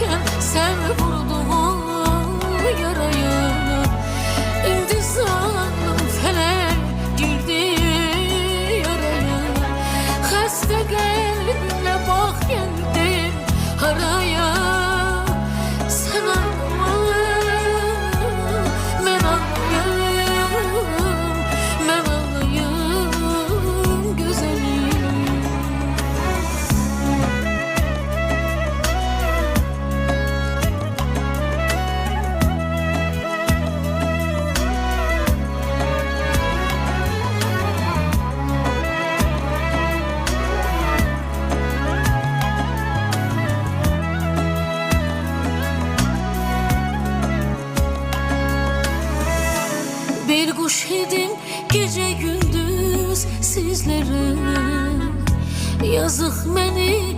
yaşarken sen vurduğun yarayı. İndi zanım felek girdi yarayı. Hasta kalbimle bak geldim haraya. Sen ağlama, ben ağlayayım, ben ağlayayım güzelim. Bir kuş idim gece gündüz sizlere. Yazık beni